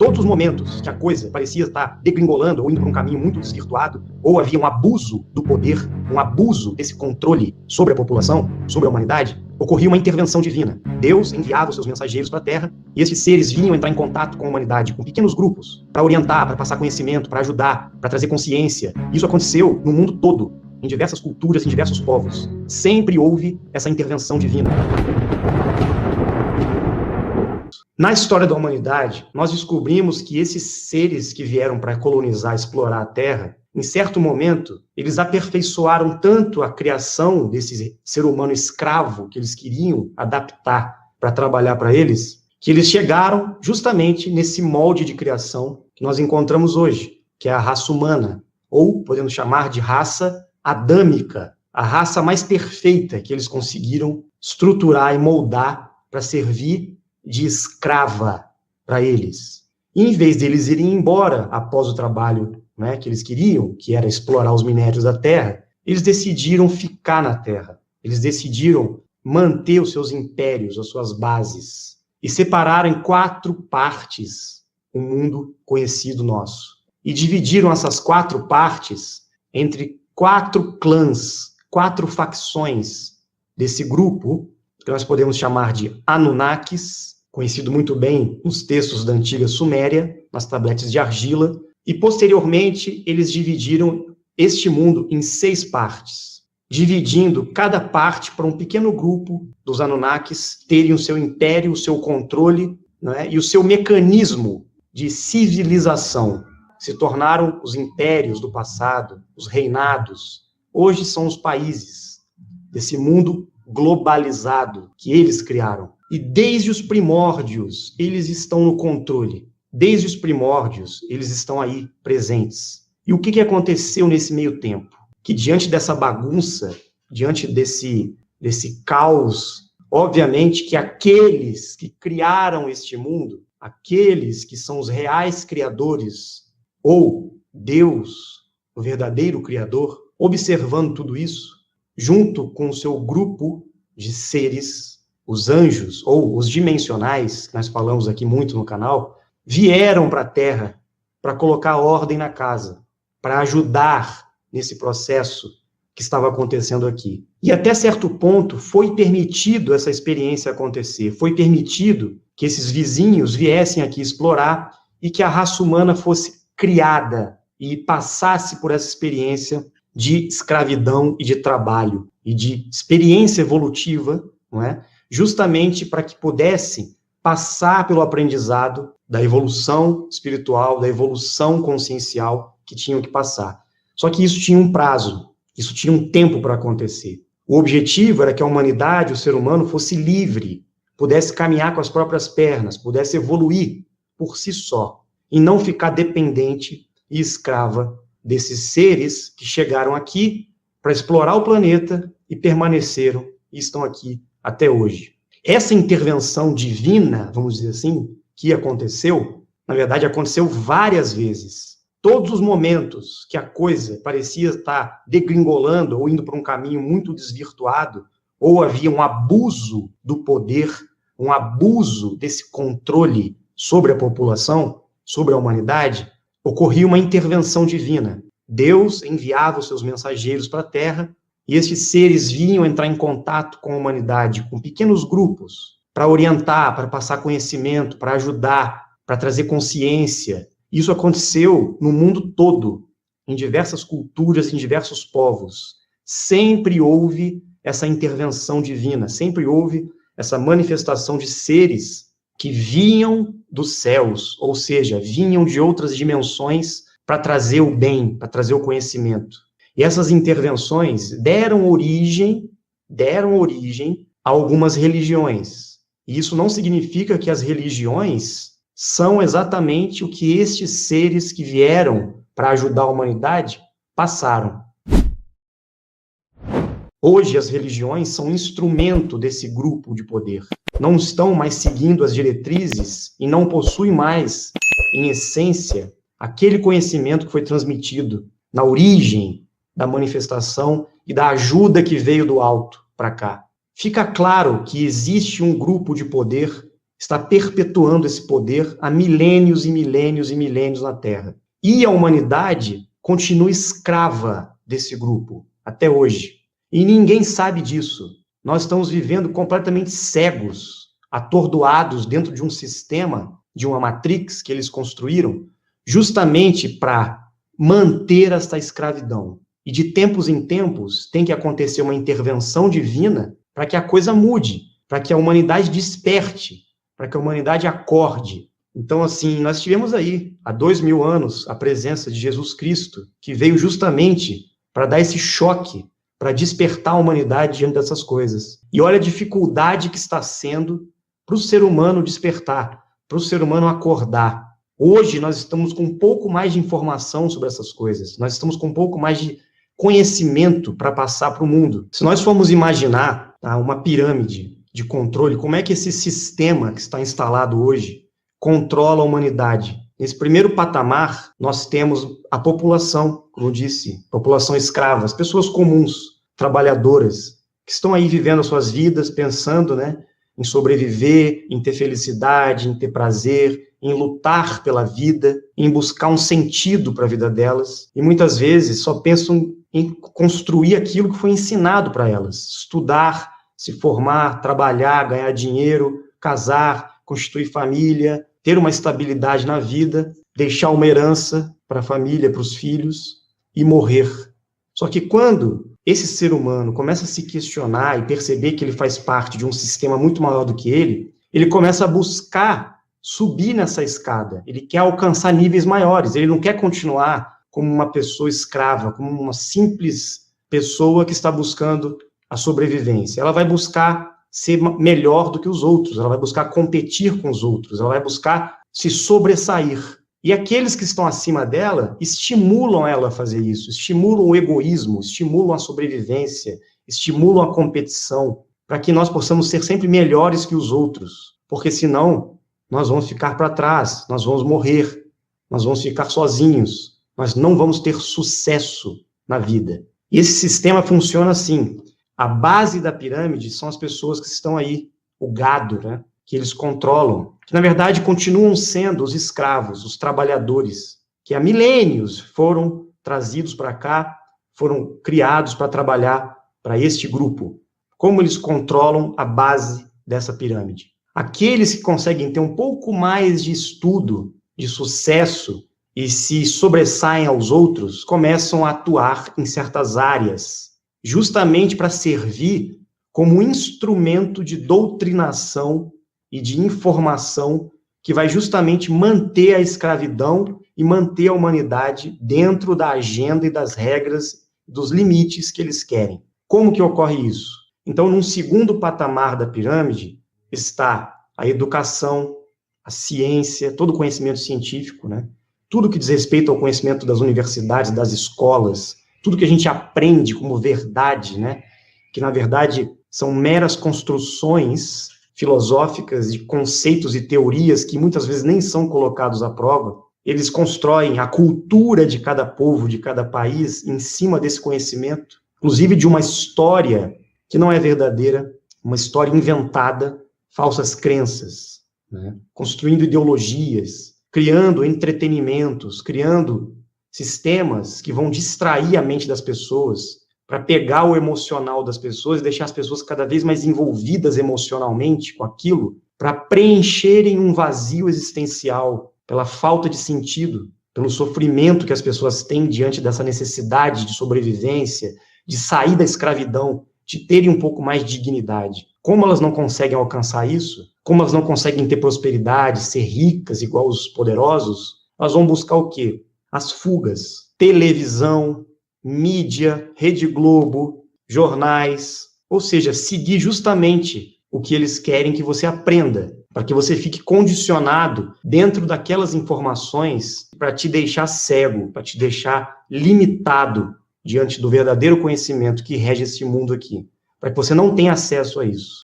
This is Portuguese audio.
Todos os momentos que a coisa parecia estar degringolando ou indo por um caminho muito desvirtuado, ou havia um abuso do poder, um abuso desse controle sobre a população, sobre a humanidade, ocorria uma intervenção divina. Deus enviava os seus mensageiros para a Terra e esses seres vinham entrar em contato com a humanidade, com pequenos grupos, para orientar, para passar conhecimento, para ajudar, para trazer consciência. Isso aconteceu no mundo todo, em diversas culturas, em diversos povos. Sempre houve essa intervenção divina. Na história da humanidade, nós descobrimos que esses seres que vieram para colonizar, explorar a Terra, em certo momento, eles aperfeiçoaram tanto a criação desse ser humano escravo que eles queriam adaptar para trabalhar para eles, que eles chegaram justamente nesse molde de criação que nós encontramos hoje, que é a raça humana, ou podemos chamar de raça adâmica, a raça mais perfeita que eles conseguiram estruturar e moldar para servir de escrava para eles. E, em vez deles irem embora após o trabalho, né, que eles queriam, que era explorar os minérios da Terra, eles decidiram ficar na Terra. Eles decidiram manter os seus impérios, as suas bases, e separaram em 4 partes o mundo conhecido nosso. E dividiram essas 4 partes entre 4 clãs, 4 facções desse grupo, que nós podemos chamar de Anunnakis, conhecido muito bem nos textos da antiga Suméria, nas tabletes de argila, e posteriormente eles dividiram este mundo em 6 partes, dividindo cada parte para um pequeno grupo dos Anunnakis terem o seu império, o seu controle, né, e o seu mecanismo de civilização. Se tornaram os impérios do passado, os reinados. Hoje são os países desse mundo globalizado que eles criaram. E desde os primórdios, eles estão no controle. Desde os primórdios, eles estão aí presentes. E o que aconteceu nesse meio tempo? Que diante dessa bagunça, diante desse caos, obviamente que aqueles que criaram este mundo, aqueles que são os reais criadores, ou Deus, o verdadeiro criador, observando tudo isso, junto com o seu grupo de seres, os anjos, ou os dimensionais, que nós falamos aqui muito no canal, vieram para a Terra para colocar ordem na casa, para ajudar nesse processo que estava acontecendo aqui. E até certo ponto foi permitido essa experiência acontecer, foi permitido que esses vizinhos viessem aqui explorar e que a raça humana fosse criada e passasse por essa experiência de escravidão e de trabalho, e de experiência evolutiva, não é? Justamente para que pudesse passar pelo aprendizado da evolução espiritual, da evolução consciencial que tinham que passar. Só que isso tinha um prazo, isso tinha um tempo para acontecer. O objetivo era que a humanidade, o ser humano, fosse livre, pudesse caminhar com as próprias pernas, pudesse evoluir por si só, e não ficar dependente e escrava desses seres que chegaram aqui para explorar o planeta e permaneceram e estão aqui até hoje. Essa intervenção divina, vamos dizer assim, que aconteceu, na verdade aconteceu várias vezes. Todos os momentos que a coisa parecia estar degringolando ou indo para um caminho muito desvirtuado, ou havia um abuso do poder, um abuso desse controle sobre a população, sobre a humanidade, ocorria uma intervenção divina. Deus enviava os seus mensageiros para a Terra e esses seres vinham entrar em contato com a humanidade, com pequenos grupos, para orientar, para passar conhecimento, para ajudar, para trazer consciência. Isso aconteceu no mundo todo, em diversas culturas, em diversos povos. Sempre houve essa intervenção divina, sempre houve essa manifestação de seres que vinham dos céus, ou seja, vinham de outras dimensões para trazer o bem, para trazer o conhecimento. E essas intervenções deram origem a algumas religiões. E isso não significa que as religiões são exatamente o que estes seres que vieram para ajudar a humanidade passaram. Hoje as religiões são um instrumento desse grupo de poder. Não estão mais seguindo as diretrizes e não possuem mais, em essência, aquele conhecimento que foi transmitido na origem da manifestação e da ajuda que veio do alto para cá. Fica claro que existe um grupo de poder está perpetuando esse poder há milênios e milênios e milênios na Terra. E a humanidade continua escrava desse grupo, até hoje. E ninguém sabe disso. Nós estamos vivendo completamente cegos, atordoados dentro de um sistema, de uma matrix que eles construíram, justamente para manter esta escravidão. E de tempos em tempos tem que acontecer uma intervenção divina para que a coisa mude, para que a humanidade desperte, para que a humanidade acorde. Então, assim, nós tivemos aí, há 2000 anos, a presença de Jesus Cristo, que veio justamente para dar esse choque, para despertar a humanidade diante dessas coisas. E olha a dificuldade que está sendo para o ser humano despertar, para o ser humano acordar. Hoje nós estamos com um pouco mais de informação sobre essas coisas, nós estamos com um pouco mais de conhecimento para passar para o mundo. Se nós formos imaginar uma pirâmide de controle, como é que esse sistema que está instalado hoje controla a humanidade? Nesse primeiro patamar, nós temos a população, como eu disse, população escrava, as pessoas comuns, trabalhadoras, que estão aí vivendo as suas vidas, pensando, em sobreviver, em ter felicidade, em ter prazer, em lutar pela vida, em buscar um sentido para a vida delas, e muitas vezes só pensam em construir aquilo que foi ensinado para elas, estudar, se formar, trabalhar, ganhar dinheiro, casar, constituir família, ter uma estabilidade na vida, deixar uma herança para a família, para os filhos e morrer. Só que quando esse ser humano começa a se questionar e perceber que ele faz parte de um sistema muito maior do que ele começa a buscar subir nessa escada, ele quer alcançar níveis maiores, ele não quer continuar como uma pessoa escrava, como uma simples pessoa que está buscando a sobrevivência. Ela vai buscar ser melhor do que os outros, ela vai buscar competir com os outros, ela vai buscar se sobressair. E aqueles que estão acima dela estimulam ela a fazer isso, estimulam o egoísmo, estimulam a sobrevivência, estimulam a competição, para que nós possamos ser sempre melhores que os outros, porque senão nós vamos ficar para trás, nós vamos morrer, nós vamos ficar sozinhos, nós não vamos ter sucesso na vida. E esse sistema funciona assim. A base da pirâmide são as pessoas que estão aí, o gado, que eles controlam, que na verdade continuam sendo os escravos, os trabalhadores, que há milênios foram trazidos para cá, foram criados para trabalhar para este grupo. Como eles controlam a base dessa pirâmide? Aqueles que conseguem ter um pouco mais de estudo, de sucesso, e se sobressaem aos outros, começam a atuar em certas áreas, justamente para servir como instrumento de doutrinação e de informação que vai justamente manter a escravidão e manter a humanidade dentro da agenda e das regras, dos limites que eles querem. Como que ocorre isso? Então, num segundo patamar da pirâmide, está a educação, a ciência, todo o conhecimento científico, Tudo que diz respeito ao conhecimento das universidades, das escolas, tudo que a gente aprende como verdade, que na verdade são meras construções filosóficas de conceitos e teorias que muitas vezes nem são colocados à prova. Eles constroem a cultura de cada povo, de cada país, em cima desse conhecimento, inclusive de uma história que não é verdadeira, uma história inventada, falsas crenças, construindo ideologias, criando entretenimentos, criando sistemas que vão distrair a mente das pessoas, para pegar o emocional das pessoas e deixar as pessoas cada vez mais envolvidas emocionalmente com aquilo, para preencherem um vazio existencial pela falta de sentido, pelo sofrimento que as pessoas têm diante dessa necessidade de sobrevivência, de sair da escravidão, de terem um pouco mais de dignidade. Como elas não conseguem alcançar isso, como elas não conseguem ter prosperidade, ser ricas igual os poderosos, elas vão buscar o quê? As fugas. Televisão, mídia, Rede Globo, jornais, ou seja, seguir justamente o que eles querem que você aprenda, para que você fique condicionado dentro daquelas informações para te deixar cego, para te deixar limitado diante do verdadeiro conhecimento que rege esse mundo aqui, para que você não tenha acesso a isso.